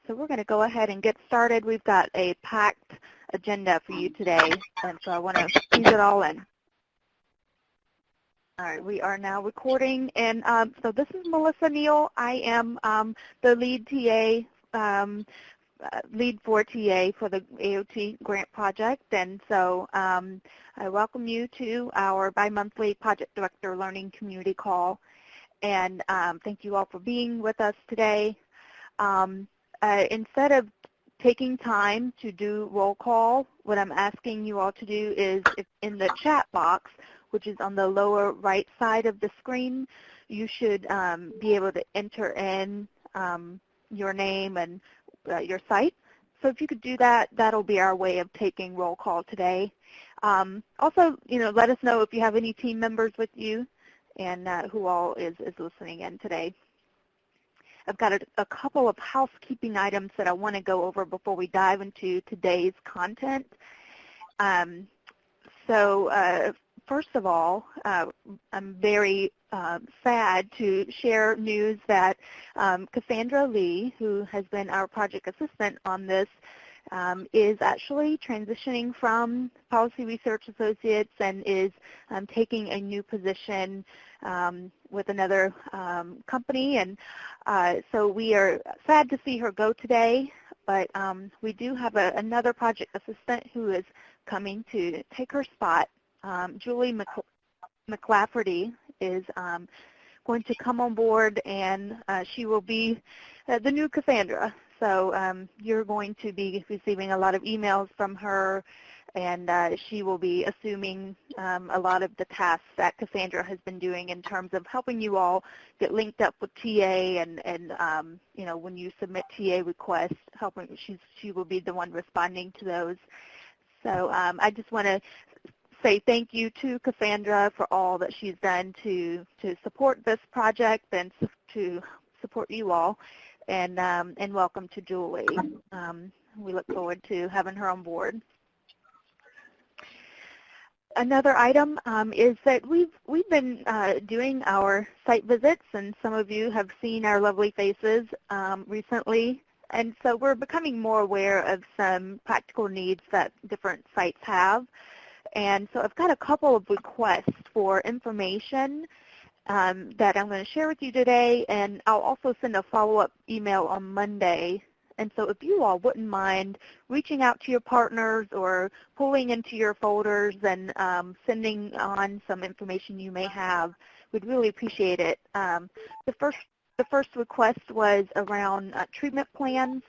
So we're going to go ahead and get started. We've got a packed agenda for you today, and so I want to squeeze it all in. All right, we are now recording, and so this is Melissa Neal. I am the lead TA, lead for TA for the AOT grant project, and so I welcome you to our bi-monthly Project Director Learning Community Call, and thank you all for being with us today. Instead of taking time to do roll call, what I'm asking you all to do is, if in the chat box, which is on the lower right side of the screen, you should be able to enter in your name and your site. So if you could do that, that'll be our way of taking roll call today. Also, let us know if you have any team members with you and who all is listening in today. I've got a couple of housekeeping items that I want to go over before we dive into today's content. First of all, I'm very sad to share news that Cassandra Lee, who has been our project assistant on this, is actually transitioning from Policy Research Associates and is taking a new position with another company. And so we are sad to see her go today, but we do have another project assistant who is coming to take her spot. Julie McLafferty is going to come on board, and she will be the new Cassandra. So you're going to be receiving a lot of emails from her, and she will be assuming a lot of the tasks that Cassandra has been doing in terms of helping you all get linked up with TA, and when you submit TA requests, she will be the one responding to those. So I just want to say thank you to Cassandra for all that she's done to support this project and to support you all, and welcome to Julie. We look forward to having her on board. Another item is that we've been doing our site visits, and some of you have seen our lovely faces recently. And so we're becoming more aware of some practical needs that different sites have. And so I've got a couple of requests for information that I'm going to share with you today, and I'll also send a follow-up email on Monday. And so if you all wouldn't mind reaching out to your partners or pulling into your folders and sending on some information you may have, we'd really appreciate it. The first request was around treatment plans.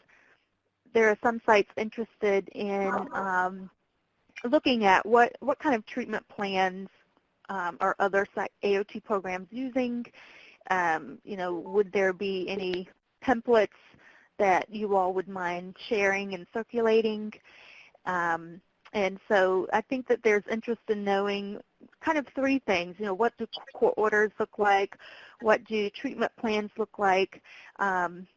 There are some sites interested in looking at what kind of treatment plans are other AOT programs using. Would there be any templates that you all would mind sharing and circulating? And so I think that there's interest in knowing kind of three things. What do court orders look like? What do treatment plans look like? Well,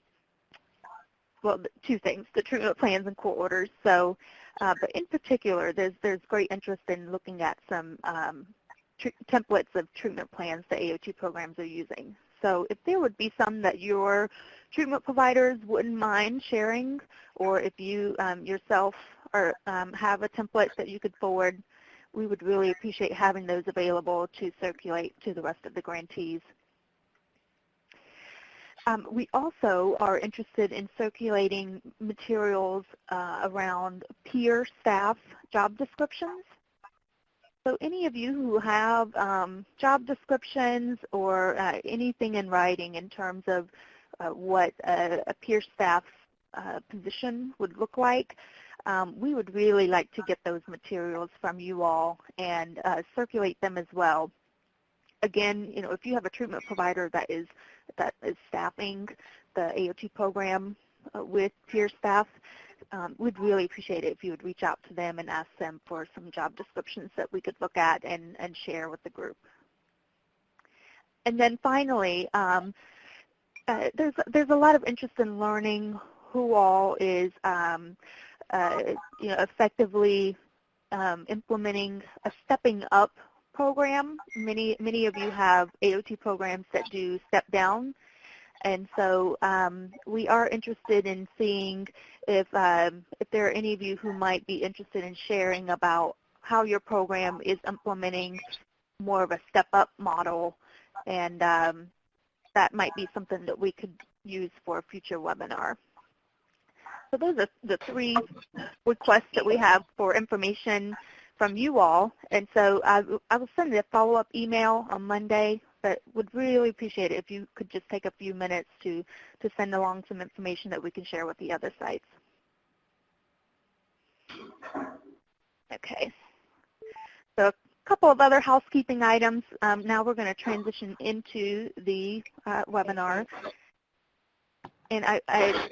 two things, the treatment plans and court orders. So, but in particular, there's great interest in looking at some templates of treatment plans that AOT programs are using. So if there would be some that your treatment providers wouldn't mind sharing, or if you yourself have a template that you could forward, we would really appreciate having those available to circulate to the rest of the grantees. We also are interested in circulating materials around peer staff job descriptions. So any of you who have job descriptions or anything in writing in terms of what a peer staff position would look like, we would really like to get those materials from you all and circulate them as well. Again, if you have a treatment provider that is staffing the AOT program with peer staff, we'd really appreciate it if you would reach out to them and ask them for some job descriptions that we could look at and share with the group. And then finally, there's a lot of interest in learning who all is effectively implementing a stepping up program. Many of you have AOT programs that do step down, And so we are interested in seeing if there are any of you who might be interested in sharing about how your program is implementing more of a step-up model, and that might be something that we could use for a future webinar. So those are the 3 requests that we have for information from you all. And so I will send a follow-up email on Monday, but would really appreciate it if you could just take a few minutes to send along some information that we can share with the other sites. Okay. So a couple of other housekeeping items. Now we're going to transition into the webinar. And I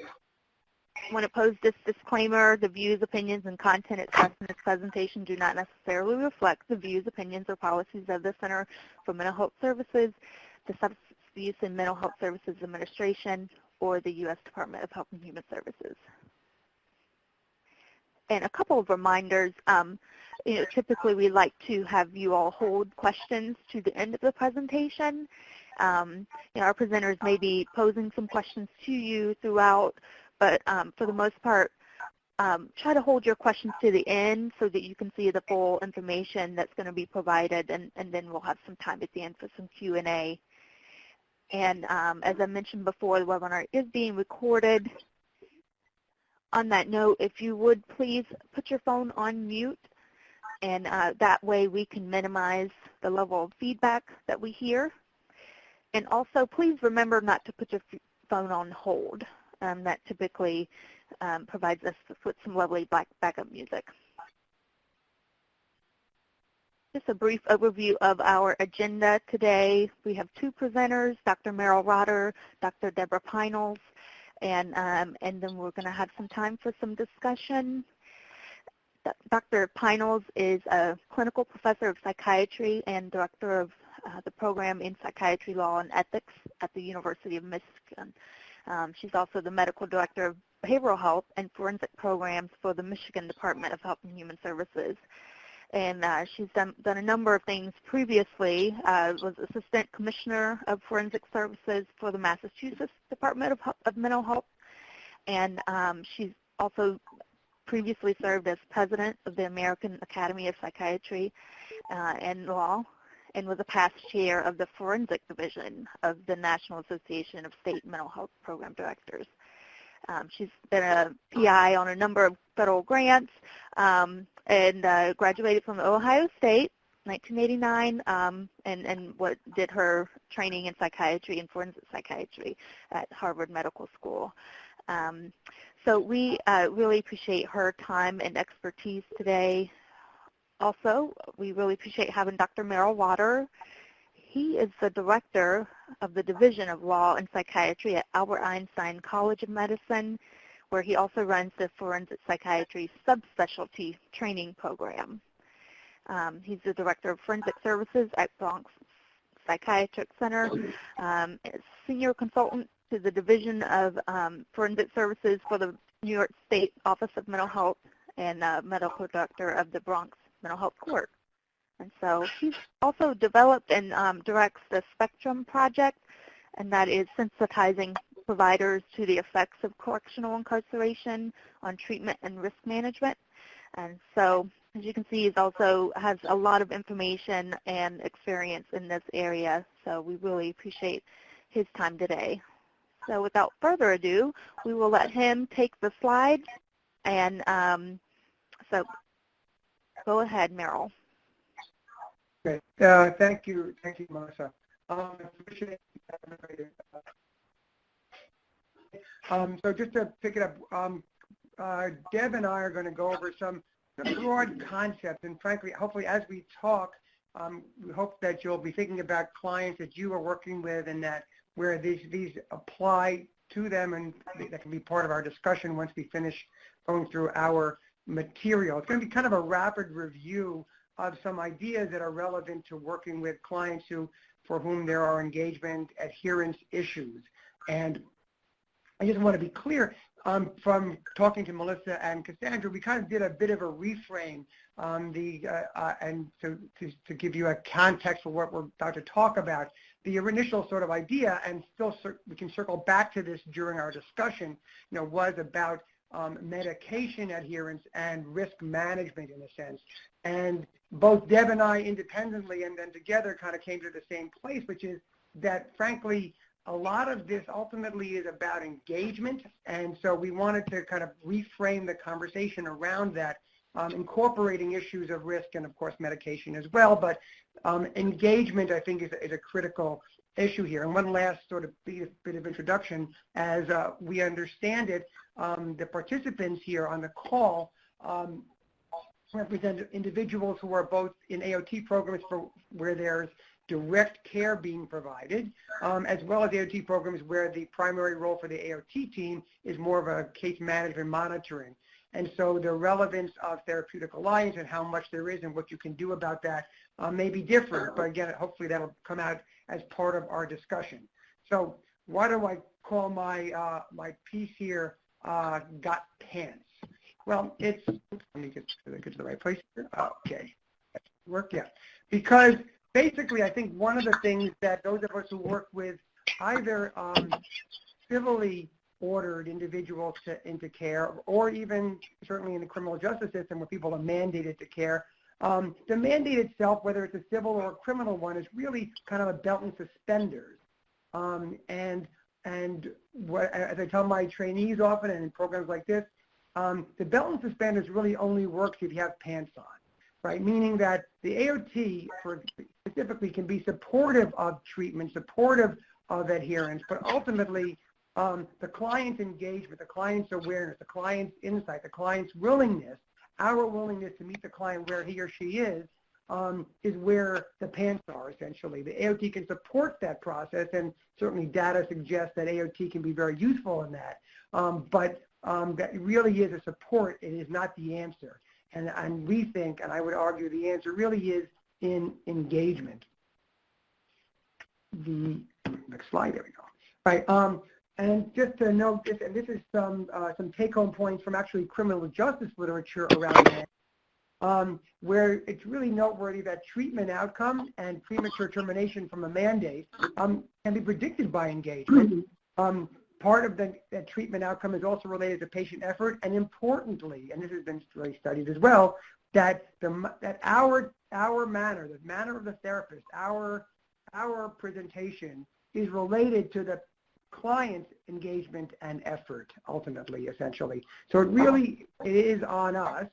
want to pose this disclaimer: the views, opinions, and content expressed in this presentation do not necessarily reflect the views, opinions, or policies of the Center for Mental Health Services, the Substance Abuse and Mental Health Services Administration, or the U.S. Department of Health and Human Services. And a couple of reminders. Typically we like to have you all hold questions to the end of the presentation. Our presenters may be posing some questions to you throughout, but for the most part, try to hold your questions to the end so that you can see the full information that's going to be provided, and then we'll have some time at the end for some Q&A. And as I mentioned before, the webinar is being recorded. On that note, if you would please put your phone on mute, and that way we can minimize the level of feedback that we hear. And also, please remember not to put your phone on hold. That typically provides us with some lovely backup music. Just a brief overview of our agenda today. We have 2 presenters, Dr. Merrill Rotter, Dr. Deborah Pinels, and then we're going to have some time for some discussion. Dr. Pinels is a clinical professor of psychiatry and director of the program in psychiatry, law, and ethics at the University of Michigan. She's also the medical director of behavioral health and forensic programs for the Michigan Department of Health and Human Services. And she's done a number of things previously. Was assistant commissioner of forensic services for the Massachusetts Department of Mental Health. And she's also previously served as president of the American Academy of Psychiatry and Law, and was a past chair of the Forensic Division of the National Association of State Mental Health Program Directors. She's been a PI on a number of federal grants and graduated from Ohio State in 1989 and did her training in psychiatry and forensic psychiatry at Harvard Medical School. So we really appreciate her time and expertise today. Also, we really appreciate having Dr. Merrill Rotter. He is the director of the Division of Law and Psychiatry at Albert Einstein College of Medicine, where he also runs the Forensic Psychiatry Subspecialty Training Program. He's the director of Forensic Services at Bronx Psychiatric Center, senior consultant to the Division of Forensic Services for the New York State Office of Mental Health, and medical director of the Bronx Mental Health Court. And so he's also developed and directs the Spectrum Project, and that is sensitizing providers to the effects of correctional incarceration on treatment and risk management. And so, as you can see, he also has a lot of information and experience in this area, so we really appreciate his time today. So without further ado, we will let him take the slides, and so go ahead, Merrill. Okay, thank you, Melissa. I appreciate it. So just to pick it up, Deb and I are going to go over some broad concepts, and frankly, hopefully as we talk, we hope that you'll be thinking about clients that you are working with and that where these apply to them, and that can be part of our discussion once we finish going through our material. It's going to be kind of a rapid review of some ideas that are relevant to working with clients for whom there are engagement adherence issues. And I just want to be clear, from talking to Melissa and Cassandra, we kind of did a bit of a reframe and to give you a context for what we're about to talk about. The initial sort of idea, and still we can circle back to this during our discussion, was about medication adherence and risk management in a sense. And both Deb and I independently and then together kind of came to the same place, which is that frankly, a lot of this ultimately is about engagement. And so we wanted to kind of reframe the conversation around that, incorporating issues of risk and of course medication as well. But engagement, I think, is a critical issue here. And one last sort of bit of introduction, as we understand it, the participants here on the call represent individuals who are both in AOT programs where there's direct care being provided, as well as AOT programs where the primary role for the AOT team is more of a case management monitoring. And so the relevance of therapeutic alliance and how much there is and what you can do about that may be different, but again, hopefully that'll come out as part of our discussion. So why do I call my piece here, Got Pants? Well, let me get to the right place here. Okay, work, yeah. Because basically, I think one of the things that those of us who work with either civilly ordered individuals into care, or even certainly in the criminal justice system where people are mandated to care, the mandate itself, whether it's a civil or a criminal one, is really kind of a belt and suspenders. And what, as I tell my trainees often and in programs like this, the belt and suspenders really only works if you have pants on. Right, meaning that the AOT, specifically, can be supportive of treatment, supportive of adherence, but ultimately the client's engagement, the client's awareness, the client's insight, the client's willingness, our willingness to meet the client where he or she is where the pants are, essentially. The AOT can support that process, and certainly data suggests that AOT can be very useful in that, but that really is a support. It is not the answer. And we think, and I would argue, the answer really is in engagement. The next slide, there we go. Right, and just to note this, and this is some take-home points from actually criminal justice literature around that, where it's really noteworthy that treatment outcome and premature termination from a mandate can be predicted by engagement. Part of that treatment outcome is also related to patient effort, and importantly, and this has been really studied as well, that our manner, the manner of the therapist, our presentation is related to the client's engagement and effort, ultimately, essentially. So it is on us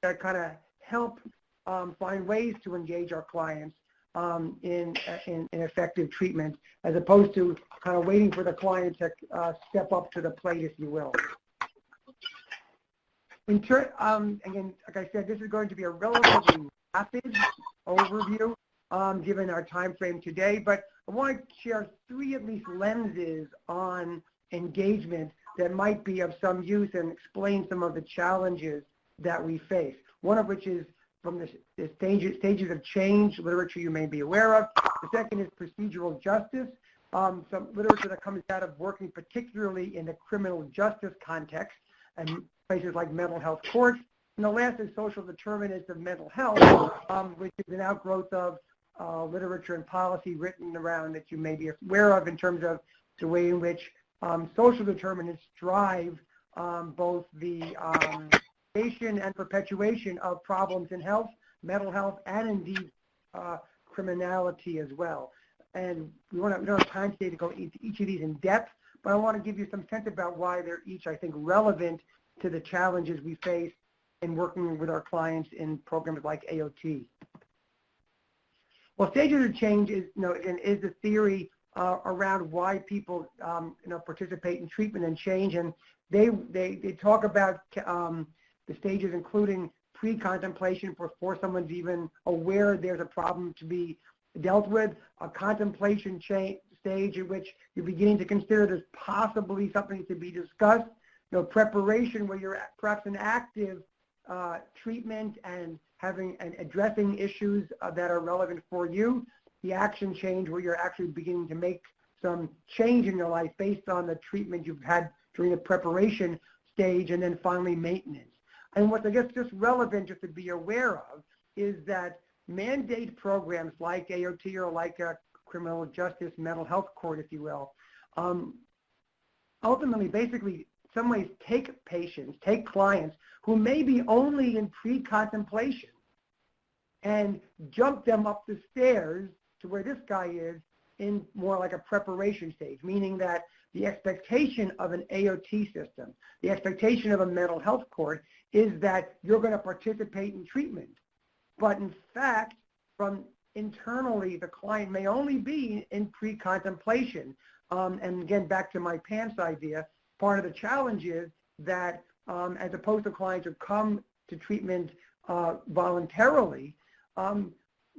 to kind of help find ways to engage our clients in effective treatment, as opposed to kind of waiting for the client to step up to the plate, if you will. Again, like I said, this is going to be a relatively rapid overview given our time frame today, but I want to share three at least lenses on engagement that might be of some use and explain some of the challenges that we face. One of which is from the stages of change, literature you may be aware of. The second is procedural justice, some literature that comes out of working particularly in the criminal justice context and places like mental health courts. And the last is social determinants of mental health, which is an outgrowth of literature and policy written around that you may be aware of in terms of the way in which social determinants drive both the and perpetuation of problems in health, mental health, and indeed criminality as well. And we don't have time today to go into each of these in depth, but I want to give you some sense about why they're each, I think, relevant to the challenges we face in working with our clients in programs like AOT. Well, stages of change is the theory around why people participate in treatment and change, and they talk about the stages including pre-contemplation before someone's even aware there's a problem to be dealt with, a contemplation stage in which you're beginning to consider there's possibly something to be discussed, preparation where you're perhaps in active treatment and addressing issues that are relevant for you, the action change where you're actually beginning to make some change in your life based on the treatment you've had during the preparation stage, and then finally maintenance. And what I guess just relevant just to be aware of is that mandate programs like AOT or like a criminal justice mental health court, if you will, ultimately basically in some ways take patients, take clients who may be only in pre-contemplation and jump them up the stairs to where this guy is in more like a preparation stage, meaning that the expectation of an AOT system, the expectation of a mental health court is that you're going to participate in treatment. But in fact, from internally, the client may only be in pre-contemplation. And again, back to my pants idea, part of the challenge is that as opposed to clients who come to treatment voluntarily,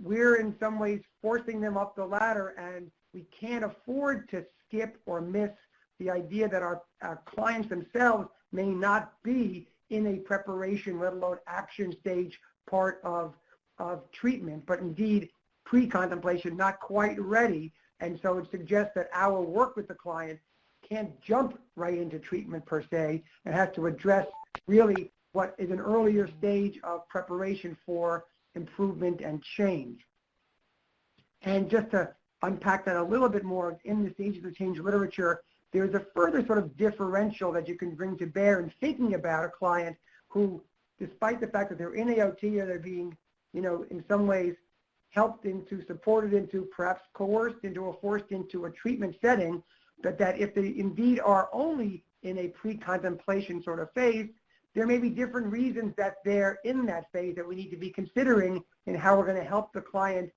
we're in some ways forcing them up the ladder, and we can't afford to skip or miss the idea that our clients themselves may not be in a preparation, let alone action stage part of treatment, but indeed pre-contemplation, not quite ready. And so it suggests that our work with the client can't jump right into treatment per se, and has to address really what is an earlier stage of preparation for improvement and change. And just to unpack that a little bit more, in the stages of change literature, there's a further sort of differential that you can bring to bear in thinking about a client who, despite the fact that they're in AOT or they're being, in some ways helped into, supported into, perhaps coerced into or forced into a treatment setting, but that if they indeed are only in a pre-contemplation sort of phase, there may be different reasons that they're in that phase that we need to be considering in how we're going to help the client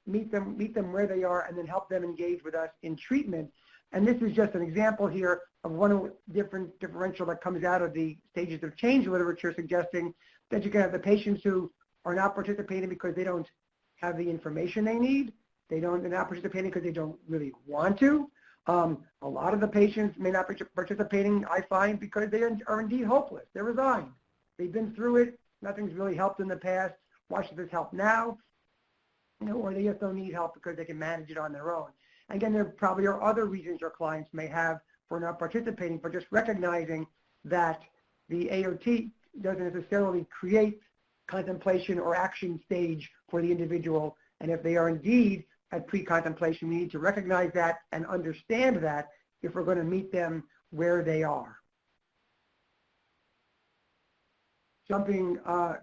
meet them where they are, and then help them engage with us in treatment. And this is just an example here of one different differential that comes out of the stages of change literature, suggesting that you can have the patients who are not participating because they don't have the information they need. They're not participating because they don't really want to. A lot of the patients may not be participating, I find, because they are indeed hopeless. They're resigned. They've been through it. Nothing's really helped in the past. Why should this help now? Or they just don't need help because they can manage it on their own. Again, there probably are other reasons your clients may have for not participating, but just recognizing that the AOT doesn't necessarily create contemplation or action stage for the individual. And if they are indeed at pre-contemplation, we need to recognize that and understand that if we're going to meet them where they are. Jumping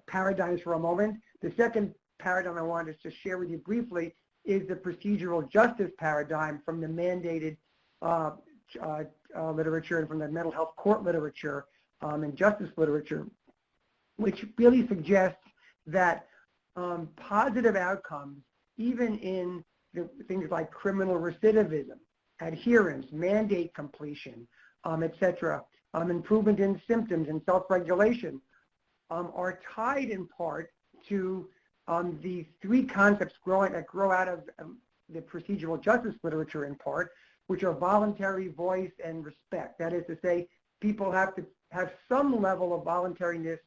paradigms for a moment, the second paradigm I wanted to share with you briefly is the procedural justice paradigm from the mandated literature and from the mental health court literature and justice literature, which really suggests that positive outcomes, even in things like criminal recidivism, adherence, mandate completion, etc., improvement in symptoms and self-regulation, are tied in part to the three concepts that grow out of the procedural justice literature in part, which are voluntary, voice, and respect. That is to say, people have to have some level of voluntariness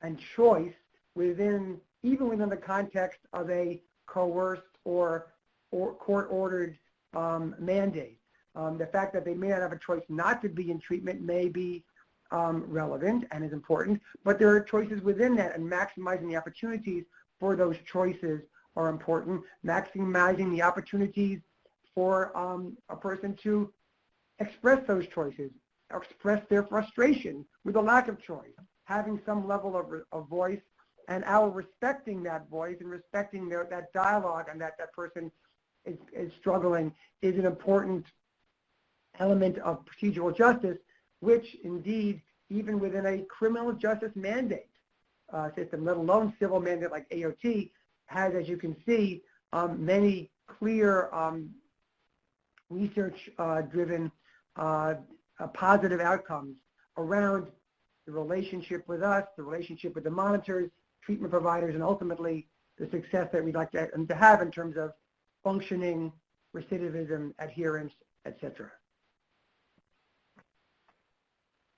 and choice even within the context of a coerced or court-ordered mandate. The fact that they may not have a choice not to be in treatment may be relevant and is important, but there are choices within that, and maximizing the opportunities for those choices are important. Maximizing the opportunities for a person to express those choices, express their frustration with a lack of choice, having some level of voice, and our respecting that voice and respecting that dialogue and that person is struggling is an important element of procedural justice, which indeed, even within a criminal justice mandate system, let alone civil mandate like AOT, has, as you can see, many clear research-driven positive outcomes around the relationship with us, the relationship with the monitors, treatment providers, and ultimately the success that we'd like them to have in terms of functioning, recidivism, adherence, etc.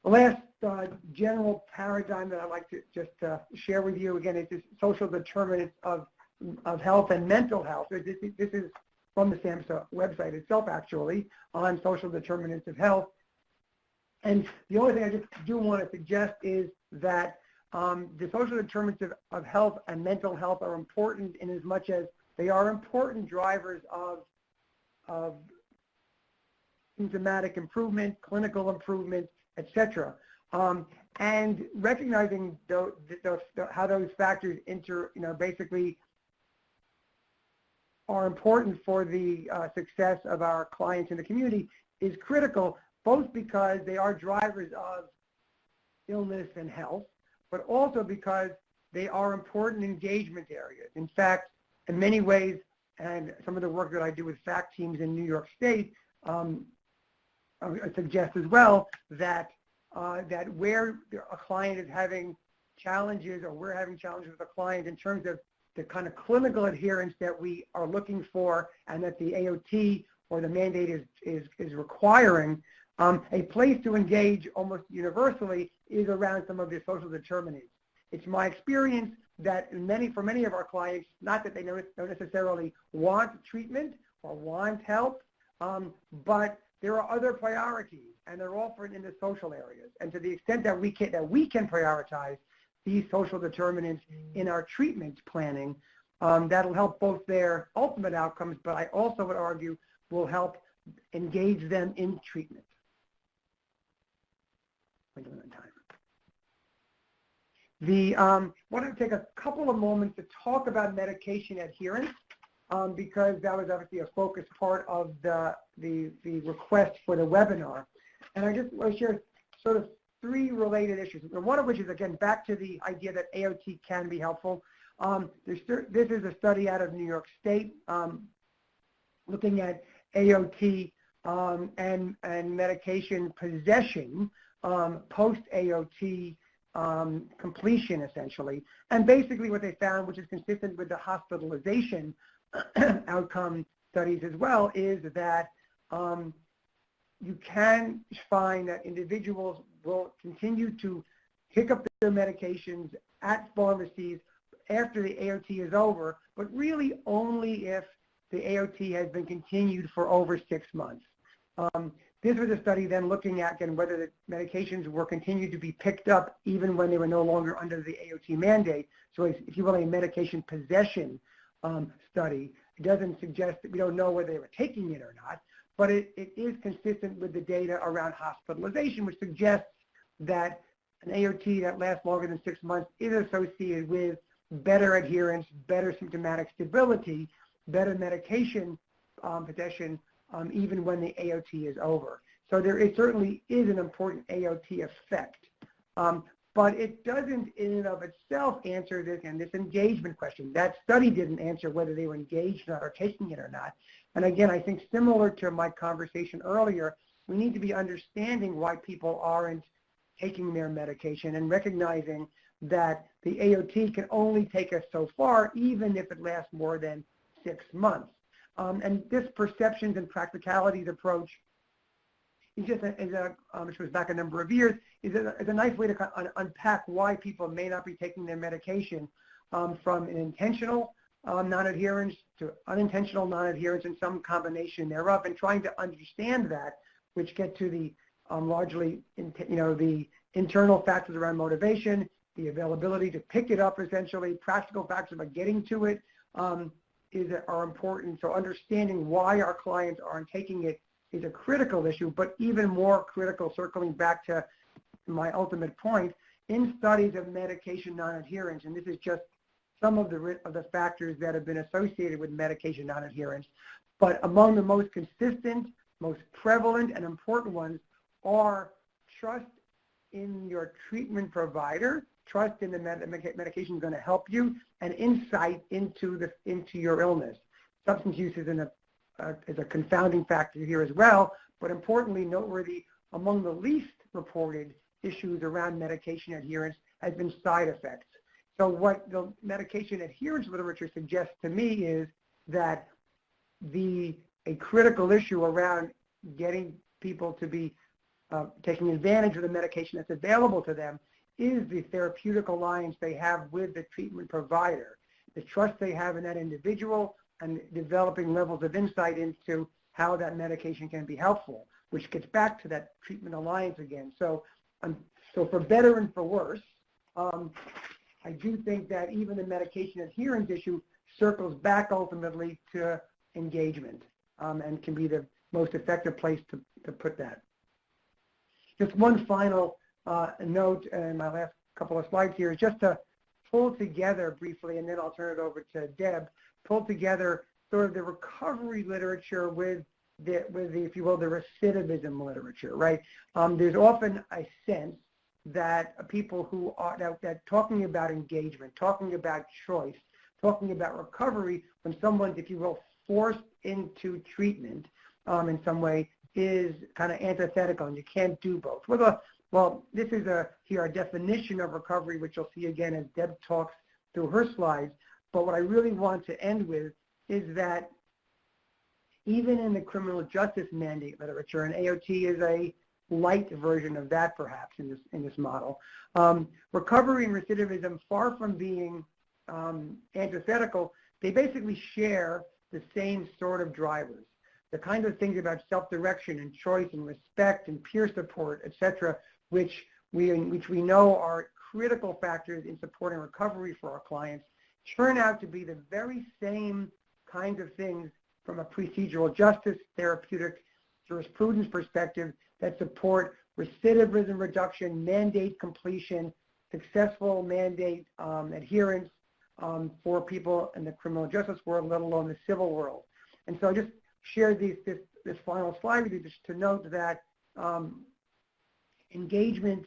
The last general paradigm that I'd like to just share with you, again, is this social determinants of health and mental health. This is from the SAMHSA website itself, actually, on social determinants of health. And the only thing I just do want to suggest is that the social determinants of health and mental health are important in as much as they are important drivers of symptomatic improvement, clinical improvement, etc. And recognizing how those factors basically are important for the success of our clients in the community is critical, both because they are drivers of illness and health, but also because they are important engagement areas. In fact, in many ways, and some of the work that I do with FACT teams in New York State suggest as well that that where a client is having challenges, or we're having challenges with a client in terms of the kind of clinical adherence that we are looking for and that the AOT or the mandate is requiring, a place to engage almost universally is around some of the social determinants. It's my experience that for many of our clients, not that they don't necessarily want treatment or want help, but there are other priorities, and they're often in the social areas. And to the extent that we can prioritize these social determinants in our treatment planning, that'll help both their ultimate outcomes, but I also would argue will help engage them in treatment. Want to take a couple of moments to talk about medication adherence, because that was obviously a focus part of the request for the webinar. And I just want to share sort of three related issues, one of which is, again, back to the idea that AOT can be helpful. This is a study out of New York State looking at AOT and medication possession post-AOT completion, essentially. And basically what they found, which is consistent with the hospitalization outcome studies as well, is that you can find that individuals will continue to pick up their medications at pharmacies after the AOT is over, but really only if the AOT has been continued for over 6 months. This was a study then looking at, again, whether the medications were continued to be picked up even when they were no longer under the AOT mandate. So if you will, a medication possession study. It doesn't suggest that we don't know whether they were taking it or not, but it is consistent with the data around hospitalization, which suggests that an AOT that lasts longer than 6 months is associated with better adherence, better symptomatic stability, better medication possession, even when the AOT is over. So there certainly is an important AOT effect. But it doesn't in and of itself answer this engagement question. That study didn't answer whether they were engaged or taking it or not. And again, I think similar to my conversation earlier, we need to be understanding why people aren't taking their medication and recognizing that the AOT can only take us so far, even if it lasts more than 6 months. And this perceptions and practicalities approach is just, which was back a number of years, is a nice way to unpack why people may not be taking their medication from an intentional non-adherence to unintentional non-adherence and some combination thereof, and trying to understand that, which get to the largely, the internal factors around motivation, the availability to pick it up, essentially, practical factors about getting to it are important. So understanding why our clients aren't taking it is a critical issue, but even more critical, circling back to my ultimate point, in studies of medication non-adherence, and this is just some of the factors that have been associated with medication non-adherence, but among the most consistent, most prevalent, and important ones are trust in your treatment provider, trust in the medication is going to help you, and insight into your illness. Substance use is a confounding factor here as well, but importantly, noteworthy, among the least reported issues around medication adherence has been side effects. So what the medication adherence literature suggests to me is that a critical issue around getting people to be taking advantage of the medication that's available to them is the therapeutic alliance they have with the treatment provider, the trust they have in that individual, and developing levels of insight into how that medication can be helpful. which gets back to that treatment alliance again. So, so for better and for worse, I do think that even the medication adherence issue circles back ultimately to engagement and can be the most effective place to put that. Just one final note in my last couple of slides here is just to pull together briefly, and then I'll turn it over to Deb, pull together sort of the recovery literature with the if you will, the recidivism literature, right? There's often a sense that people who are that talking about engagement, talking about choice, talking about recovery when someone's, if you will, forced into treatment in some way is kind of antithetical, and you can't do both. Well, this is here a definition of recovery, which you'll see again as Deb talks through her slides. But what I really want to end with is that even in the criminal justice mandate literature, and AOT is a light version of that perhaps in this model, recovery and recidivism, far from being antithetical, they basically share the same sort of drivers. The kind of things about self-direction and choice and respect and peer support, et cetera, which we know are critical factors in supporting recovery for our clients, turn out to be the very same kinds of things from a procedural justice, therapeutic, jurisprudence perspective that support recidivism reduction, mandate completion, successful mandate adherence for people in the criminal justice world, let alone the civil world. And so I just share this final slide with you just to note that engagement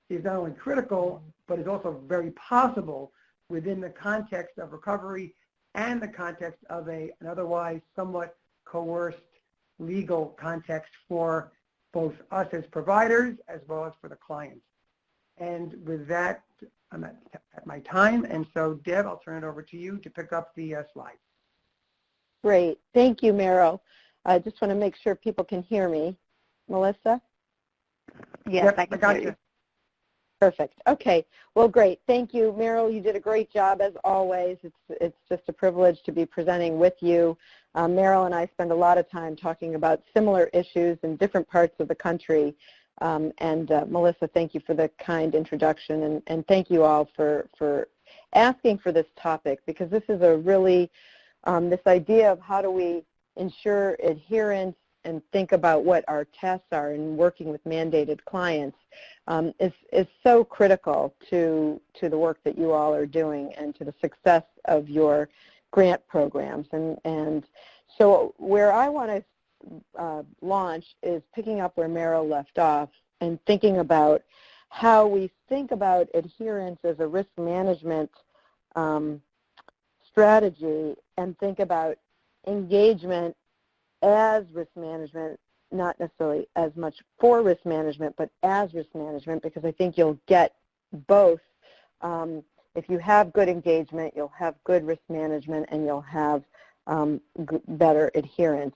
is not only critical, but is also very possible within the context of recovery and the context of an otherwise somewhat coerced legal context for both us as providers as well as for the clients. And with that, I'm at my time, and so Deb, I'll turn it over to you to pick up the slides. Great. Thank you, Merrill. I just want to make sure people can hear me. Melissa? Yes, yep, I can got hear you. Perfect. Okay. Well, great. Thank you, Merrill. You did a great job as always. It's just a privilege to be presenting with you. Merrill and I spend a lot of time talking about similar issues in different parts of the country. Melissa, thank you for the kind introduction, and thank you all for asking for this topic, because this is a really, this idea of how do we ensure adherence and think about what our tests are in working with mandated clients is so critical to the work that you all are doing and to the success of your grant programs. And so where I want to launch is picking up where Merrill left off and thinking about how we think about adherence as a risk management strategy, and think about engagement as risk management, not necessarily as much for risk management, but as risk management, because I think you'll get both. If you have good engagement, you'll have good risk management, and you'll have better adherence,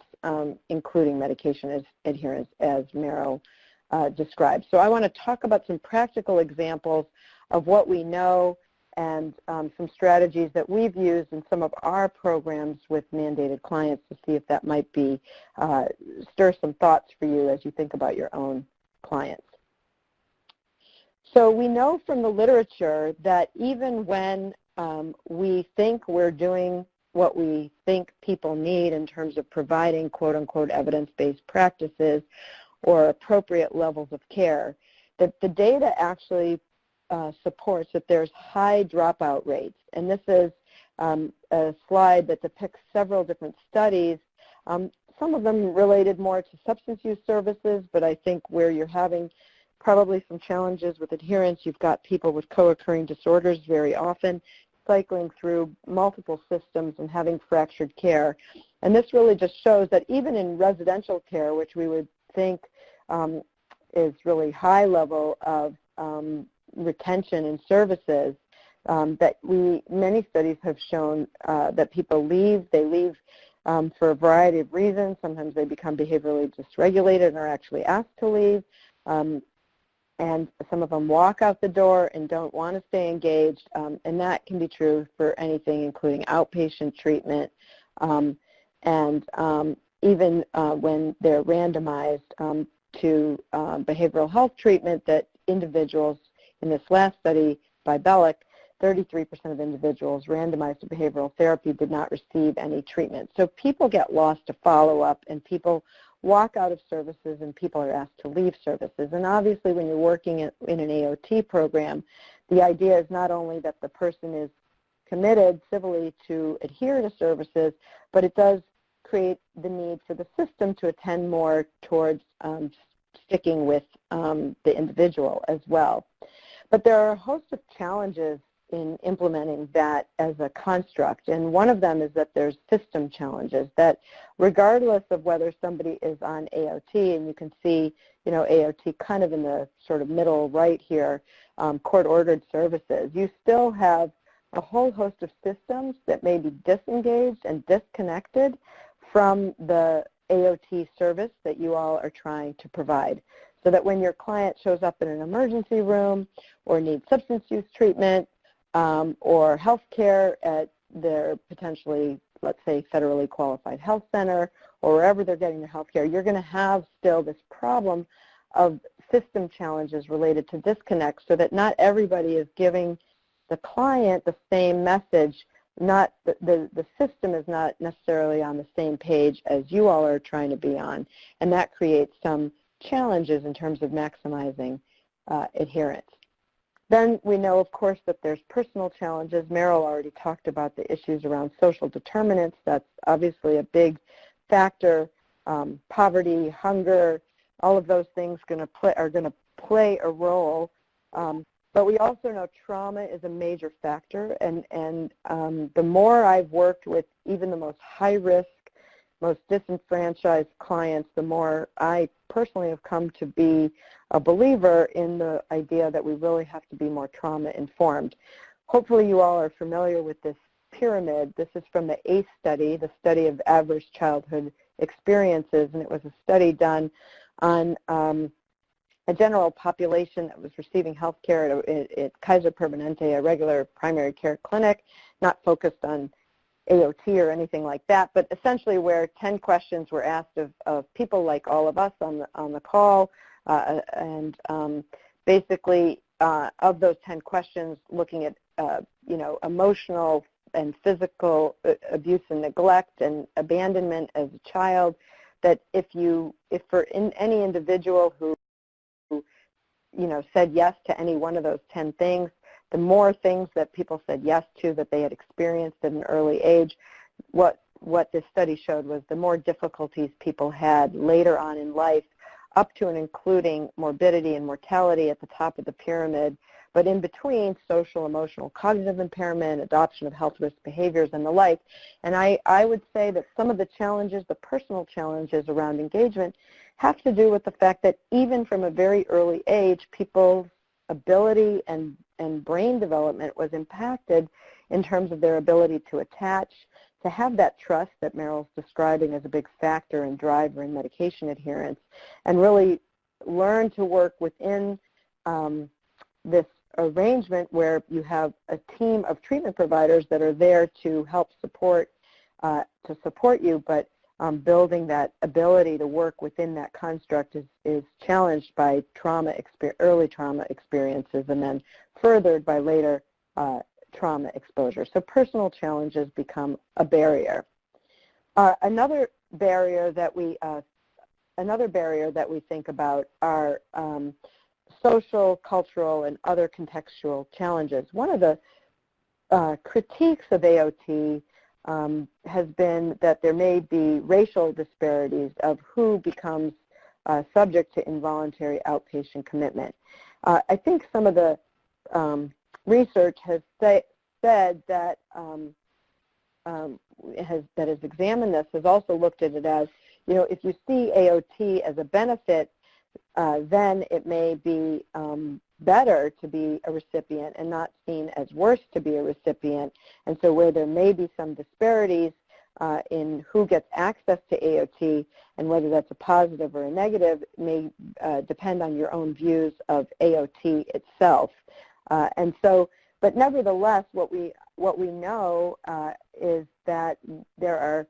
including medication adherence, as Merrill described. So I want to talk about some practical examples of what we know and some strategies that we've used in some of our programs with mandated clients to see if that might be stir some thoughts for you as you think about your own clients. So we know from the literature that even when we think we're doing what we think people need in terms of providing quote-unquote evidence-based practices or appropriate levels of care, that the data actually supports that there's high dropout rates. And this is a slide that depicts several different studies, some of them related more to substance use services, but I think where you're having probably some challenges with adherence, you've got people with co-occurring disorders very often cycling through multiple systems and having fractured care. And this really just shows that even in residential care, which we would think is really high level of retention and services, that many studies have shown that people leave. They leave for a variety of reasons. Sometimes they become behaviorally dysregulated and are actually asked to leave. And some of them walk out the door and don't want to stay engaged. And that can be true for anything, including outpatient treatment. even when they're randomized to behavioral health treatment, that individuals in this last study by Bellick, 33% of individuals randomized to behavioral therapy did not receive any treatment. So people get lost to follow-up, and people walk out of services, and people are asked to leave services. And obviously when you're working in an AOT program, the idea is not only that the person is committed civilly to adhere to services, but it does create the need for the system to attend more towards sticking with the individual as well. But there are a host of challenges in implementing that as a construct, and one of them is that there's system challenges, that regardless of whether somebody is on AOT, and you can see, you know, AOT kind of in the sort of middle right here, court-ordered services, you still have a whole host of systems that may be disengaged and disconnected from the AOT service that you all are trying to provide. So that when your client shows up in an emergency room or needs substance use treatment or health care at their potentially, let's say, federally qualified health center or wherever they're getting their health care, you're going to have still this problem of system challenges related to disconnect, so that not everybody is giving the client the same message. Not the system is not necessarily on the same page as you all are trying to be on, and that creates some challenges in terms of maximizing adherence. Then we know, of course, that there's personal challenges. Merrill already talked about the issues around social determinants. That's obviously a big factor. Poverty, hunger, all of those things are going to play a role. But we also know trauma is a major factor, and the more I've worked with even the most high-risk, most disenfranchised clients, the more I personally have come to be a believer in the idea that we really have to be more trauma-informed. Hopefully you all are familiar with this pyramid. This is from the ACE study, the study of adverse childhood experiences, and it was a study done on a general population that was receiving health care at Kaiser Permanente, a regular primary care clinic, not focused on AOT or anything like that, but essentially where 10 questions were asked of people like all of us on the call, and basically of those 10 questions, looking at you know, emotional and physical abuse and neglect and abandonment as a child, that if for any individual who you know, said yes to any one of those 10 things, the more things that people said yes to that they had experienced at an early age, what this study showed was the more difficulties people had later on in life, up to and including morbidity and mortality at the top of the pyramid, but in between, social, emotional, cognitive impairment, adoption of health risk behaviors, and the like. And I would say that some of the challenges, the personal challenges around engagement, have to do with the fact that even from a very early age, people's ability and brain development was impacted in terms of their ability to attach, to have that trust that Merrill's describing as a big factor and driver in medication adherence, and really learn to work within this arrangement where you have a team of treatment providers that are there to help support you, but building that ability to work within that construct is challenged by early trauma experiences, and then furthered by later trauma exposure. So personal challenges become a barrier. Another barrier that we think about are social, cultural, and other contextual challenges. One of the critiques of AOT has been that there may be racial disparities of who becomes subject to involuntary outpatient commitment. I think some of the research has said that has examined this, has also looked at it as, you know, if you see AOT as a benefit, then it may be better to be a recipient and not seen as worse to be a recipient. And so where there may be some disparities in who gets access to AOT and whether that's a positive or a negative may depend on your own views of AOT itself. And so, but nevertheless, what we know is that there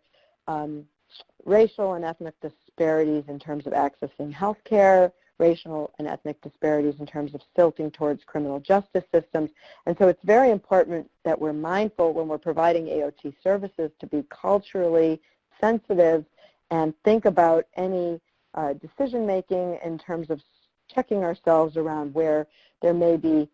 are racial and ethnic disparities in terms of accessing health care, racial and ethnic disparities in terms of silting towards criminal justice systems. And so it's very important that we're mindful when we're providing AOT services to be culturally sensitive and think about any decision making in terms of checking ourselves around where there may be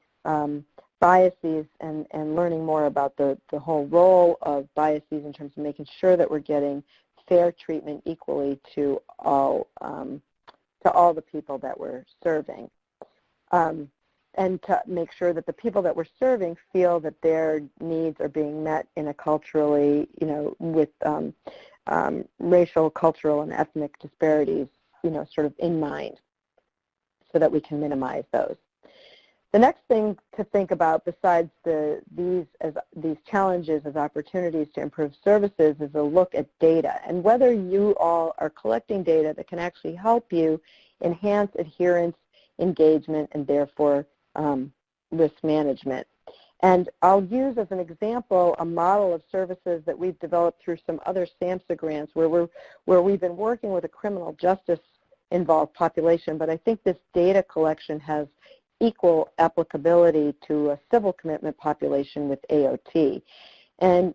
biases and learning more about the whole role of biases in terms of making sure that we're getting fair treatment equally to all the people that we're serving. And to make sure that the people that we're serving feel that their needs are being met in a culturally, with racial, cultural, and ethnic disparities, sort of in mind, so that we can minimize those. The next thing to think about besides these challenges as opportunities to improve services is a look at data and whether you all are collecting data that can actually help you enhance adherence, engagement, and therefore risk management. And I'll use as an example a model of services that we've developed through some other SAMHSA grants where we've been working with a criminal justice involved population, but I think this data collection has equal applicability to a civil commitment population with AOT. And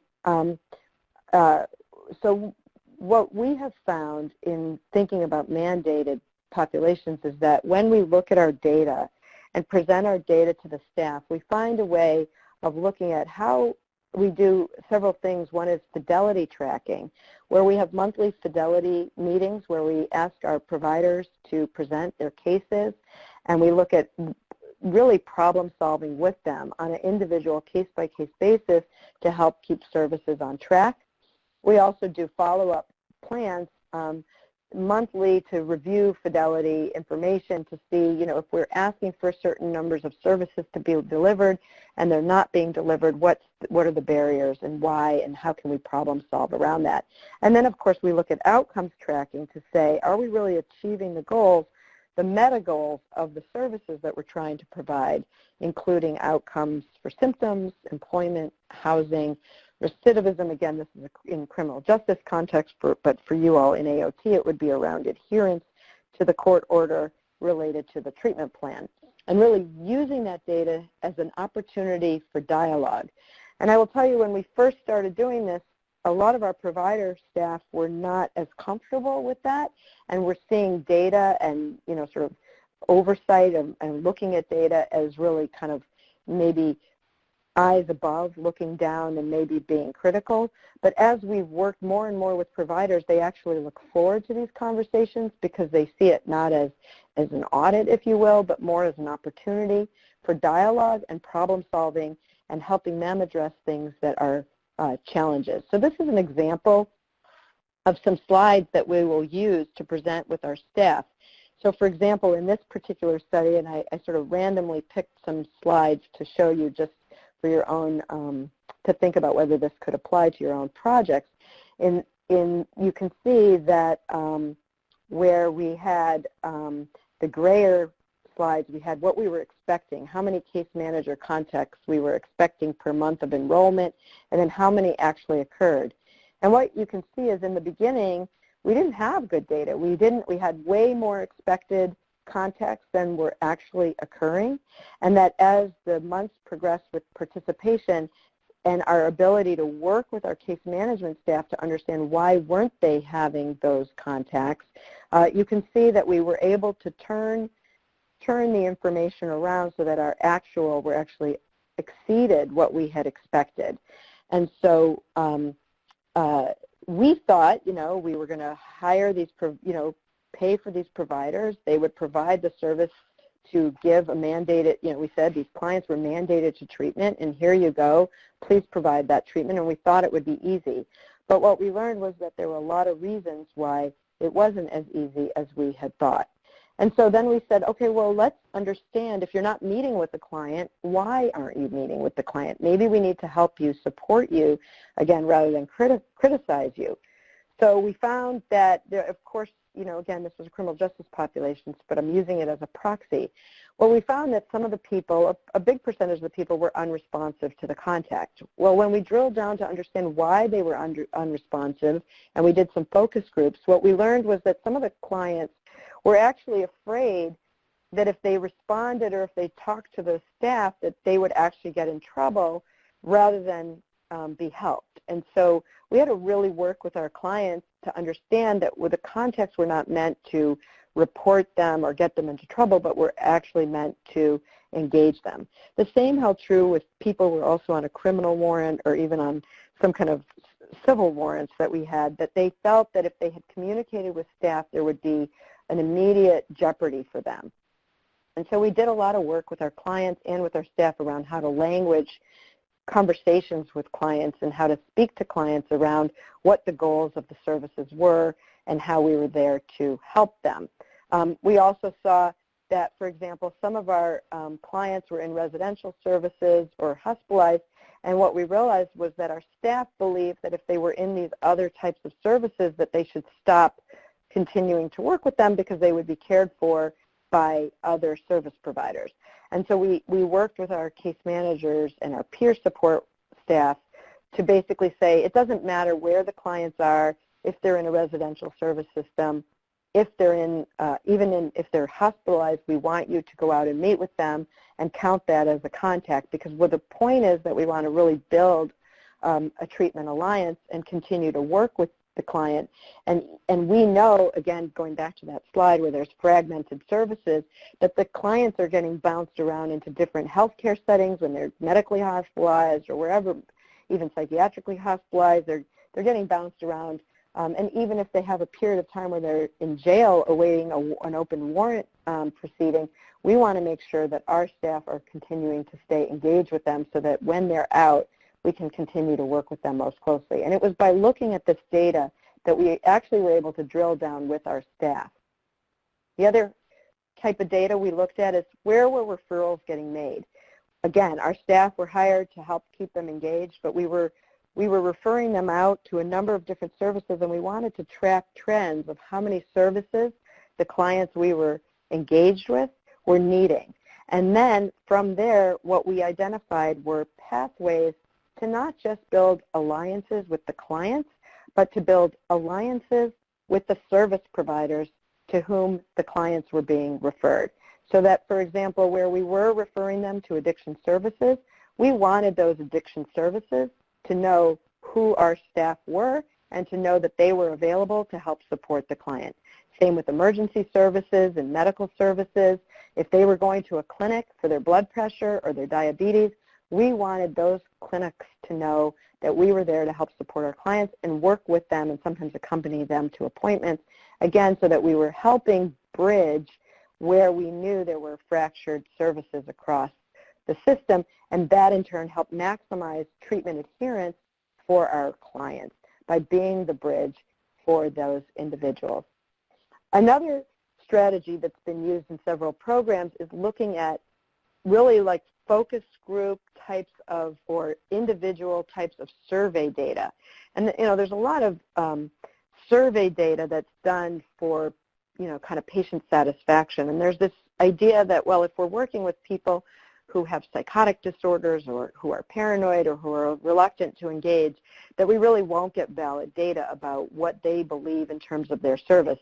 so what we have found in thinking about mandated populations is that when we look at our data and present our data to the staff, we find a way of looking at how we do several things. One is fidelity tracking, where we have monthly fidelity meetings where we ask our providers to present their cases, and we look at really problem solving with them on an individual case-by-case basis to help keep services on track. We also do follow-up plans monthly to review fidelity information to see, if we're asking for certain numbers of services to be delivered and they're not being delivered, what are the barriers and why, and how can we problem solve around that. And then, of course, we look at outcomes tracking to say, are we really achieving the goals, the meta goals of the services that we're trying to provide, including outcomes for symptoms, employment, housing, recidivism. Again, this is in criminal justice context, but for you all in AOT, it would be around adherence to the court order related to the treatment plan, and really using that data as an opportunity for dialogue. And I will tell you, when we first started doing this, a lot of our provider staff were not as comfortable with that, and we're seeing data and, sort of oversight and looking at data as really kind of maybe eyes above, looking down, and maybe being critical. But as we've worked more and more with providers, they actually look forward to these conversations because they see it not as an audit, if you will, but more as an opportunity for dialogue and problem solving and helping them address things that are challenges. So this is an example of some slides that we will use to present with our staff. So for example, in this particular study, and I sort of randomly picked some slides to show you just for your own, to think about whether this could apply to your own projects. You can see that where we had the grayer slides, we had what we were expecting, how many case manager contacts we were expecting per month of enrollment, and then how many actually occurred. And what you can see is in the beginning, we didn't have good data. We had way more expected contacts than were actually occurring, and that as the months progressed with participation and our ability to work with our case management staff to understand why weren't they having those contacts, you can see that we were able to turn the information around so that our actual were actually exceeded what we had expected. And so we thought, we were going to hire these, pay for these providers. They would provide the service to give a mandated, we said these clients were mandated to treatment, and here you go, please provide that treatment, and we thought it would be easy. But what we learned was that there were a lot of reasons why it wasn't as easy as we had thought. And so then we said, okay, well, let's understand, if you're not meeting with the client, why aren't you meeting with the client? Maybe we need to help you, support you, again, rather than criticize you. So we found that, of course, again, this was criminal justice populations, but I'm using it as a proxy. Well, we found that some of the people, a big percentage of the people, were unresponsive to the contact. Well, when we drilled down to understand why they were unresponsive, and we did some focus groups, what we learned was that some of the clients were actually afraid that if they responded or if they talked to the staff, that they would actually get in trouble rather than be helped. And so we had to really work with our clients to understand that with the contacts were not meant to report them or get them into trouble, but were actually meant to engage them. The same held true with people who were also on a criminal warrant or even on some kind of civil warrants that we had, that they felt that if they had communicated with staff, there would be an immediate jeopardy for them. And so we did a lot of work with our clients and with our staff around how to language conversations with clients and how to speak to clients around what the goals of the services were and how we were there to help them. We also saw that, for example, some of our clients were in residential services or hospitalized, and what we realized was that our staff believed that if they were in these other types of services that they should stop continuing to work with them because they would be cared for by other service providers. And so we worked with our case managers and our peer support staff to basically say it doesn't matter where the clients are, if they're in a residential service system, if they're in, if they're hospitalized, we want you to go out and meet with them and count that as a contact, because what the point is that we want to really build a treatment alliance and continue to work with the client. And we know, again, going back to that slide where there's fragmented services, that the clients are getting bounced around into different healthcare settings when they're medically hospitalized or wherever, even psychiatrically hospitalized, they're getting bounced around. And even if they have a period of time where they're in jail awaiting an open warrant proceeding, we want to make sure that our staff are continuing to stay engaged with them so that when they're out, we can continue to work with them most closely. And it was by looking at this data that we actually were able to drill down with our staff. The other type of data we looked at is where were referrals getting made? Again, our staff were hired to help keep them engaged, but we were referring them out to a number of different services, and we wanted to track trends of how many services the clients we were engaged with were needing. And then from there, what we identified were pathways to not just build alliances with the clients, but to build alliances with the service providers to whom the clients were being referred. So that, for example, where we were referring them to addiction services, we wanted those addiction services to know who our staff were and to know that they were available to help support the client. Same with emergency services and medical services. If they were going to a clinic for their blood pressure or their diabetes, we wanted those clinics to know that we were there to help support our clients and work with them and sometimes accompany them to appointments, again, so that we were helping bridge where we knew there were fractured services across the system, and that in turn helped maximize treatment adherence for our clients by being the bridge for those individuals. Another strategy that's been used in several programs is looking at really like focus group types of or individual types of survey data. And there's a lot of survey data that's done for kind of patient satisfaction. And there's this idea that, well, if we're working with people who have psychotic disorders or who are paranoid or who are reluctant to engage, that we really won't get valid data about what they believe in terms of their service.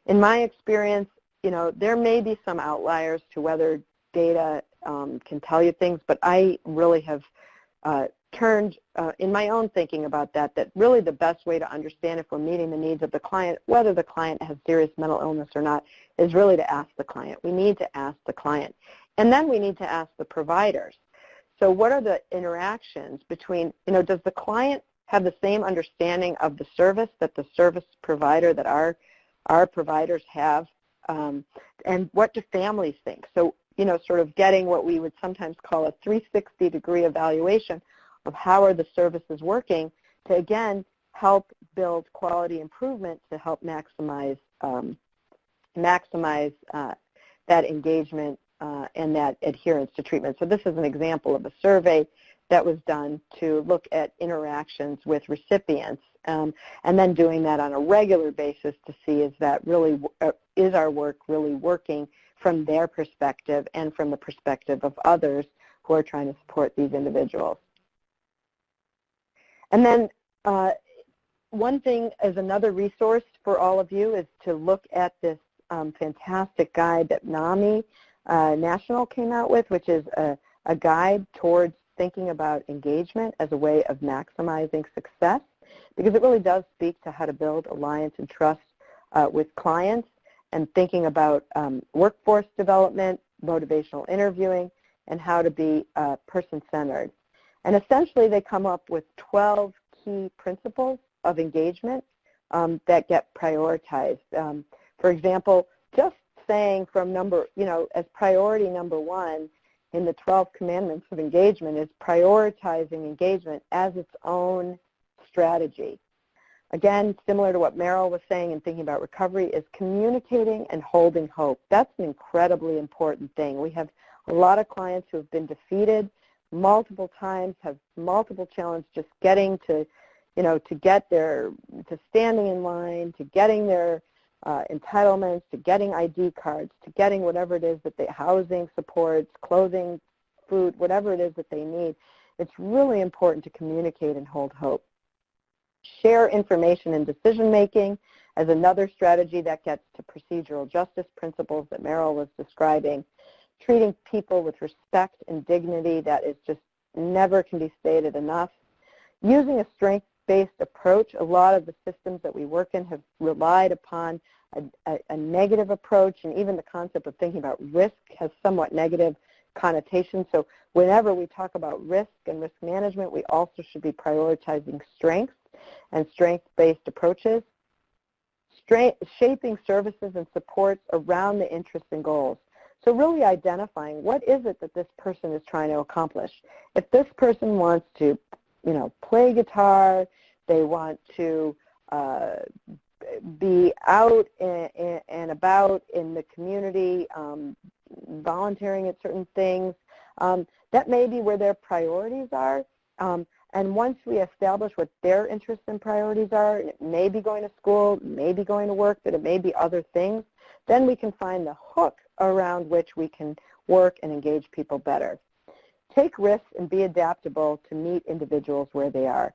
In my experience, there may be some outliers to whether data can tell you things, but I really have turned in my own thinking about that really the best way to understand if we're meeting the needs of the client, whether the client has serious mental illness or not, is really to ask the client. We need to ask the client. And then we need to ask the providers. So what are the interactions between, does the client have the same understanding of the service that the service provider, that our providers have? And what do families think? So, sort of getting what we would sometimes call a 360-degree evaluation of how are the services working to, again, help build quality improvement to help maximize that engagement and that adherence to treatment. So this is an example of a survey that was done to look at interactions with recipients, and then doing that on a regular basis to see is our work really working from their perspective and from the perspective of others who are trying to support these individuals. And then one thing as another resource for all of you is to look at this fantastic guide that NAMI National came out with, which is a guide towards thinking about engagement as a way of maximizing success, because it really does speak to how to build alliance and trust with clients, and thinking about workforce development, motivational interviewing, and how to be person-centered. And essentially they come up with 12 key principles of engagement that get prioritized. For example, just saying from as priority number 1 in the 12 commandments of engagement is prioritizing engagement as its own strategy. Again, similar to what Merrill was saying in thinking about recovery, is communicating and holding hope. That's an incredibly important thing. We have a lot of clients who have been defeated multiple times, have multiple challenges just getting to standing in line, to getting their entitlements, to getting ID cards, to getting whatever it is that housing supports, clothing, food, whatever it is that they need. It's really important to communicate and hold hope. Share information in decision-making as another strategy that gets to procedural justice principles that Merrill was describing. Treating people with respect and dignity, that is just never can be stated enough. Using a strength-based approach, a lot of the systems that we work in have relied upon a negative approach, and even the concept of thinking about risk has somewhat negative connotations. So whenever we talk about risk and risk management, we also should be prioritizing strengths and strength-based approaches. Shaping services and supports around the interests and goals. So really identifying what is it that this person is trying to accomplish. If this person wants to, play guitar, they want to be out and about in the community, volunteering at certain things, that may be where their priorities are. And once we establish what their interests and priorities are, and it may be going to school, it may be going to work, but it may be other things, then we can find the hook around which we can work and engage people better. Take risks and be adaptable to meet individuals where they are.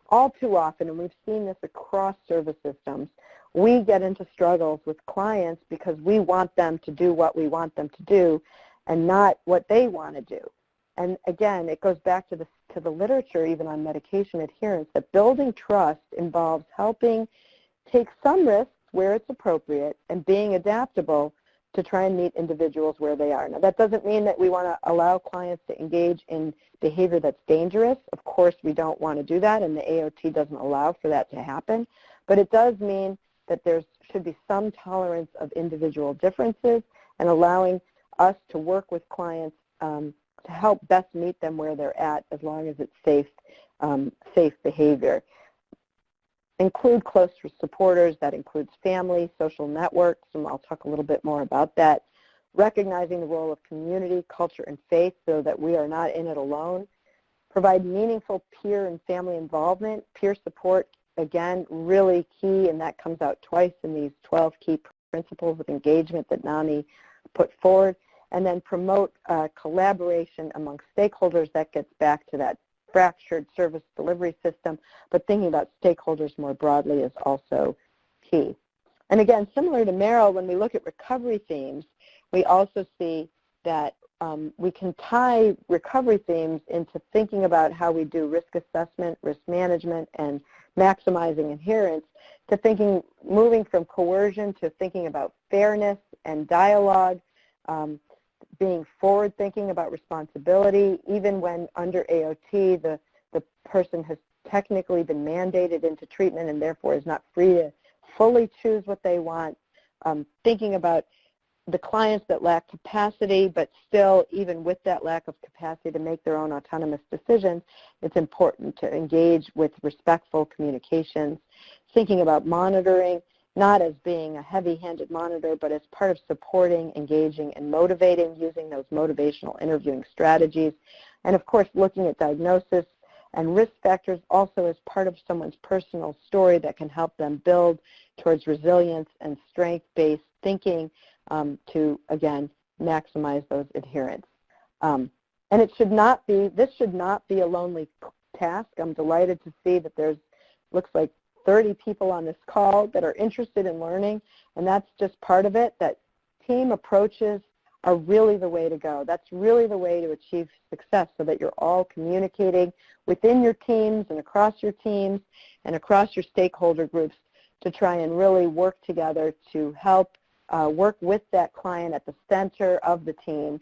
All too often, and we've seen this across service systems, we get into struggles with clients because we want them to do what we want them to do and not what they want to do. And again, it goes back to the literature, even on medication adherence, that building trust involves helping take some risks where it's appropriate and being adaptable to try and meet individuals where they are. Now, that doesn't mean that we want to allow clients to engage in behavior that's dangerous. Of course, we don't want to do that, and the AOT doesn't allow for that to happen. But it does mean that there should be some tolerance of individual differences and allowing us to work with clients to help best meet them where they're at, as long as it's safe behavior. Include close supporters. That includes family, social networks, and I'll talk a little bit more about that. Recognizing the role of community, culture, and faith so that we are not in it alone. Provide meaningful peer and family involvement. Peer support, again, really key, and that comes out twice in these 12 key principles of engagement that NAMI put forward. And then promote collaboration among stakeholders. That gets back to that fractured service delivery system, but thinking about stakeholders more broadly is also key. And again, similar to Merrill, when we look at recovery themes, we also see that we can tie recovery themes into thinking about how we do risk assessment, risk management, and maximizing adherence, to moving from coercion to thinking about fairness and dialogue, being forward-thinking about responsibility. Even when under AOT, the person has technically been mandated into treatment and therefore is not free to fully choose what they want. Thinking about the clients that lack capacity, but still, even with that lack of capacity to make their own autonomous decisions, it's important to engage with respectful communications. Thinking about monitoring, not as being a heavy-handed monitor, but as part of supporting, engaging, and motivating, using those motivational interviewing strategies. And of course, looking at diagnosis and risk factors also as part of someone's personal story that can help them build towards resilience and strength-based thinking to, again, maximize those adherence. And this should not be a lonely task. I'm delighted to see that looks like 30 people on this call that are interested in learning, and that's just part of it, that team approaches are really the way to go. That's really the way to achieve success, so that you're all communicating within your teams and across your teams and across your stakeholder groups to try and really work together to help work with that client at the center of the team,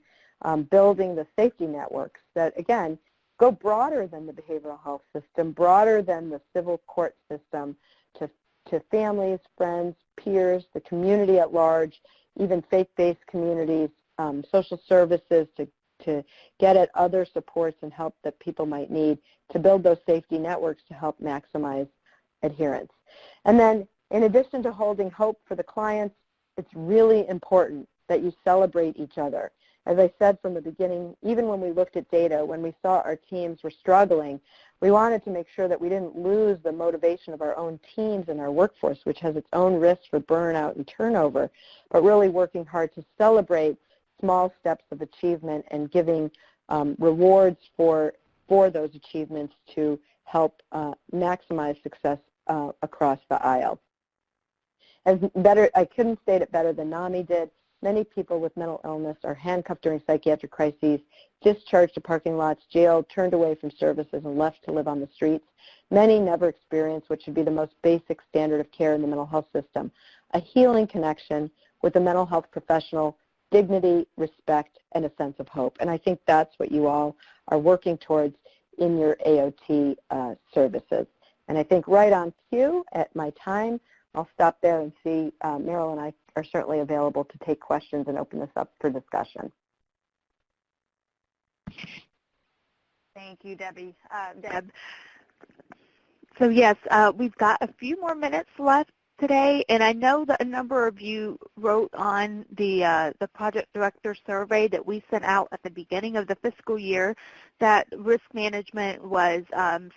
building the safety networks that, again, go broader than the behavioral health system, broader than the civil court system, to families, friends, peers, the community at large, even faith-based communities, social services, to get at other supports and help that people might need to build those safety networks to help maximize adherence. And then in addition to holding hope for the clients, it's really important that you celebrate each other. As I said from the beginning, even when we looked at data, when we saw our teams were struggling, we wanted to make sure that we didn't lose the motivation of our own teams and our workforce, which has its own risks for burnout and turnover, but really working hard to celebrate small steps of achievement and giving rewards for those achievements to help maximize success across the aisle. I couldn't state it better than NAMI did. Many people with mental illness are handcuffed during psychiatric crises, discharged to parking lots, jailed, turned away from services, and left to live on the streets. Many never experience what should be the most basic standard of care in the mental health system, a healing connection with a mental health professional, dignity, respect, and a sense of hope. And I think that's what you all are working towards in your AOT services. And I think right on cue at my time, I'll stop there and see Merrill and I are certainly available to take questions and open this up for discussion. Thank you, Debbie. Deb. So yes, we've got a few more minutes left today, and I know that a number of you wrote on the project director survey that we sent out at the beginning of the fiscal year that risk management was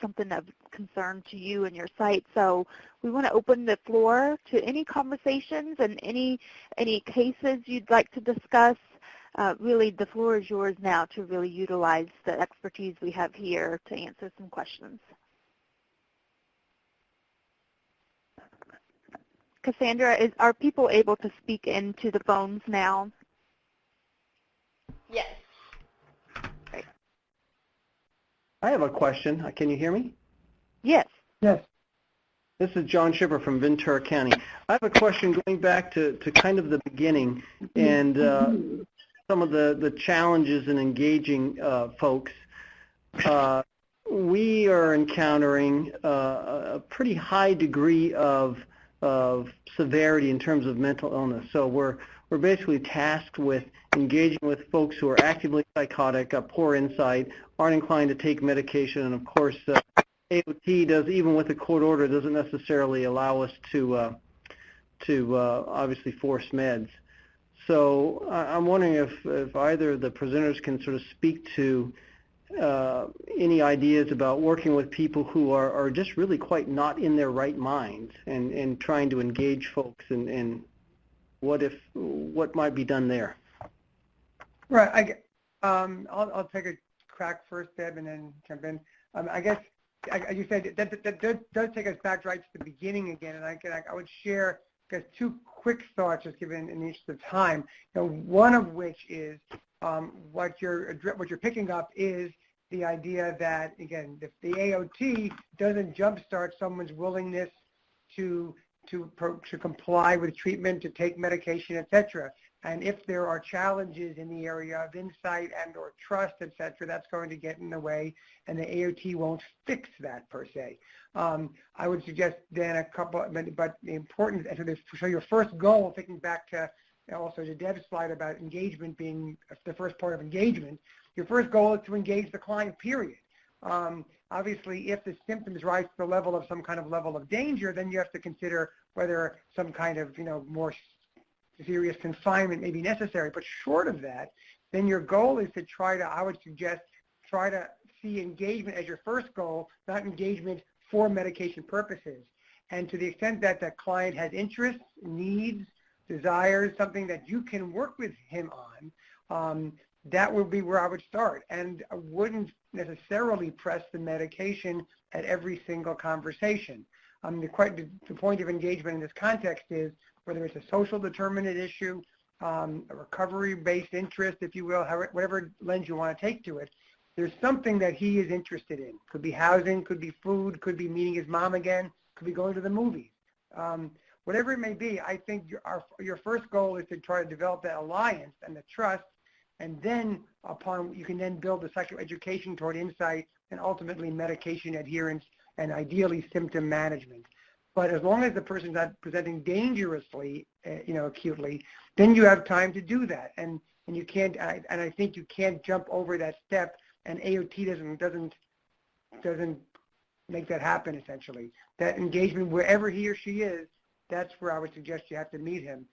something of concern to you and your site. So we want to open the floor to any conversations and any cases you'd like to discuss. Really, the floor is yours now to really utilize the expertise we have here to answer some questions. Cassandra, are people able to speak into the phones now? Yes. Great. I have a question. Can you hear me? Yes. Yes. This is John Shipper from Ventura County. I have a question going back to kind of the beginning and some of the challenges in engaging folks. We are encountering a pretty high degree of severity in terms of mental illness. So we're basically tasked with engaging with folks who are actively psychotic, poor insight, aren't inclined to take medication, and of course AOT does, even with a court order, doesn't necessarily allow us to obviously force meds. So I'm wondering if either of the presenters can sort of speak to any ideas about working with people who are just really quite not in their right minds and trying to engage folks and what might be done there. Right. I'll take a crack first, Deb, and then jump in. I guess, as you said, that does take us back right to the beginning again, and I would share two quick thoughts, just given in the interest of time. One of which is what you're picking up is the idea that, again, if the AOT doesn't jumpstart someone's willingness to comply with treatment, to take medication, etc., and if there are challenges in the area of insight and or trust, etc., that's going to get in the way, and the AOT won't fix that per se. I would suggest then a couple, but the important, so your first goal, thinking back to also to Deb's slide about engagement being the first part of engagement, your first goal is to engage the client, period. Obviously, if the symptoms rise to the level of some kind of level of danger, then you have to consider whether some kind of, more serious confinement may be necessary. But short of that, then your goal is to try to, I would suggest, try to see engagement as your first goal, not engagement for medication purposes. And to the extent that the client has interests, needs, desires, something that you can work with him on, that would be where I would start. And I wouldn't necessarily press the medication at every single conversation. The point of engagement in this context is whether it's a social determinant issue, a recovery-based interest, if you will, whatever lens you want to take to it, there's something that he is interested in. Could be housing, could be food, could be meeting his mom again, could be going to the movies. Whatever it may be, I think your first goal is to try to develop that alliance and the trust, and then you can then build the psychoeducation toward insight and ultimately medication adherence and ideally symptom management. But as long as the person's not presenting dangerously, acutely, then you have time to do that. And you can't, and I think you can't jump over that step, and AOT doesn't make that happen, essentially. That engagement, wherever he or she is, that's where I would suggest you have to meet him,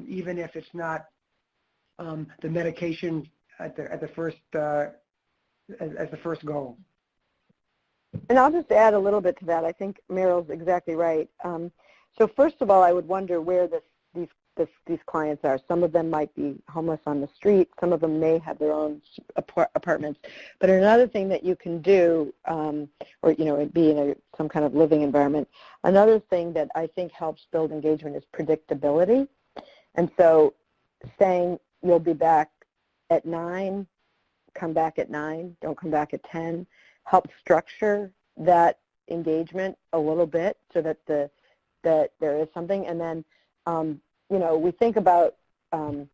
even if it's not the medication as the first goal. And I'll just add a little bit to that. I think Merrill's exactly right. So first of all, I would wonder where these clients are. Some of them might be homeless on the street. Some of them may have their own apartments. But another thing that you can do, or be in some kind of living environment, another thing that I think helps build engagement is predictability. And so saying you'll be back at 9, come back at 9, don't come back at 10, help structure that engagement a little bit so that that there is something. And then we think about there's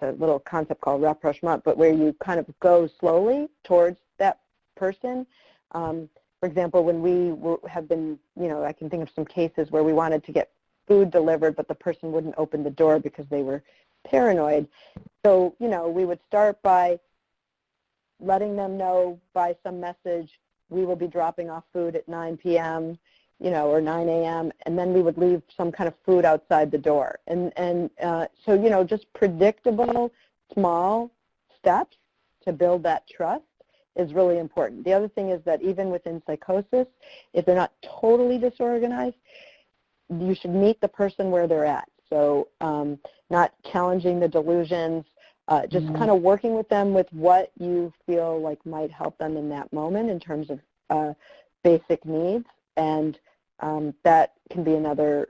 a little concept called rapprochement, but where you kind of go slowly towards that person. For example, when we have been, I can think of some cases where we wanted to get food delivered, but the person wouldn't open the door because they were paranoid. So, we would start by letting them know by some message, we will be dropping off food at 9 p.m., or 9 a.m., and then we would leave some kind of food outside the door. So, just predictable, small steps to build that trust is really important. The other thing is that even within psychosis, if they're not totally disorganized, you should meet the person where they're at. So not challenging the delusions, just kind of working with them with what you feel like might help them in that moment in terms of basic needs, and that can be another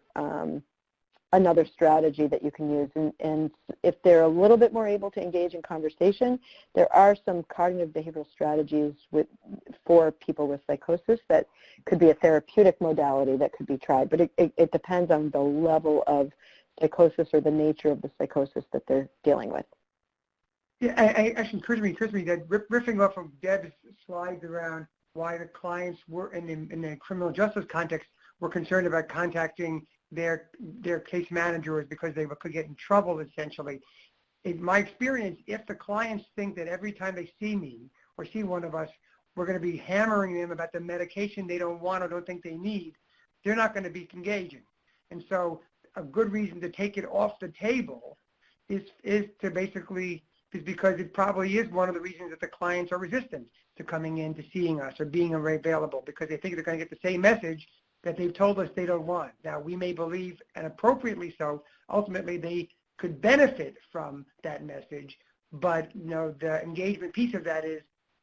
strategy that you can use. And if they're a little bit more able to engage in conversation, there are some cognitive behavioral strategies for people with psychosis that could be a therapeutic modality that could be tried, but it depends on the level of psychosis or the nature of the psychosis that they're dealing with. Yeah, actually occurs to me that riffing off of Deb's slides around why the clients were in the criminal justice context were concerned about contacting their case managers because they could get in trouble, essentially. In my experience, if the clients think that every time they see me or see one of us, we're going to be hammering them about the medication they don't want or don't think they need, they're not going to be engaging. And so a good reason to take it off the table is because it probably is one of the reasons that the clients are resistant to coming in to seeing us or being available, because they think they're going to get the same message that they've told us they don't want. Now, we may believe, and appropriately so, ultimately they could benefit from that message, but the engagement piece of that is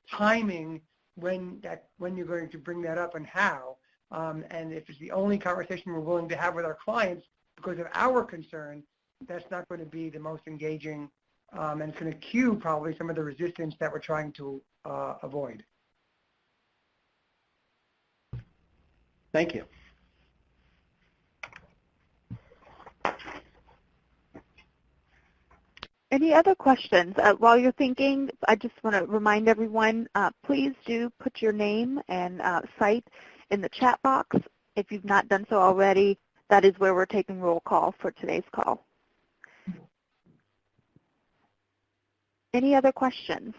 timing when you're going to bring that up and how. And if it's the only conversation we're willing to have with our clients because of our concern, that's not going to be the most engaging, and it's going to cue probably some of the resistance that we're trying to avoid. Thank you. Any other questions? While you're thinking, I just want to remind everyone, please do put your name and site in the chat box. If you've not done so already, that is where we're taking roll call for today's call. Any other questions?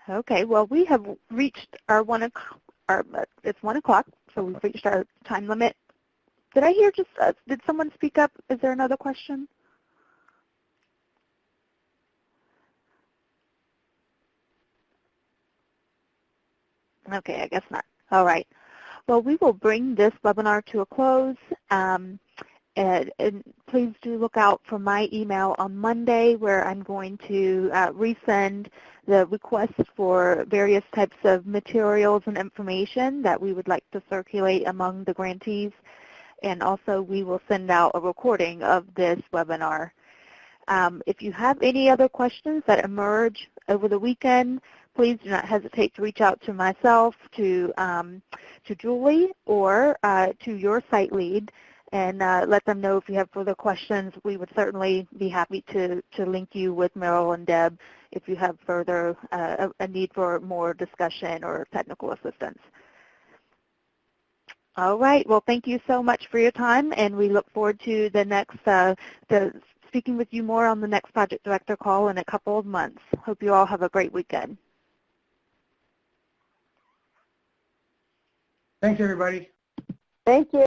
Okay, well, we have reached our it's 1 o'clock, so we've reached our time limit. Did I hear did someone speak up? Is there another question? Okay, I guess not. All right. Well, we will bring this webinar to a close. And please do look out for my email on Monday, where I'm going to resend the requests for various types of materials and information that we would like to circulate among the grantees. And also, we will send out a recording of this webinar. If you have any other questions that emerge over the weekend, please do not hesitate to reach out to myself, to Julie, or to your site lead, and let them know if you have further questions. We would certainly be happy to link you with Merrill and Deb if you have further a need for more discussion or technical assistance. All right. Well, thank you so much for your time, and we look forward to the next speaking with you more on the next project director call in a couple of months. Hope you all have a great weekend. Thanks, everybody. Thank you.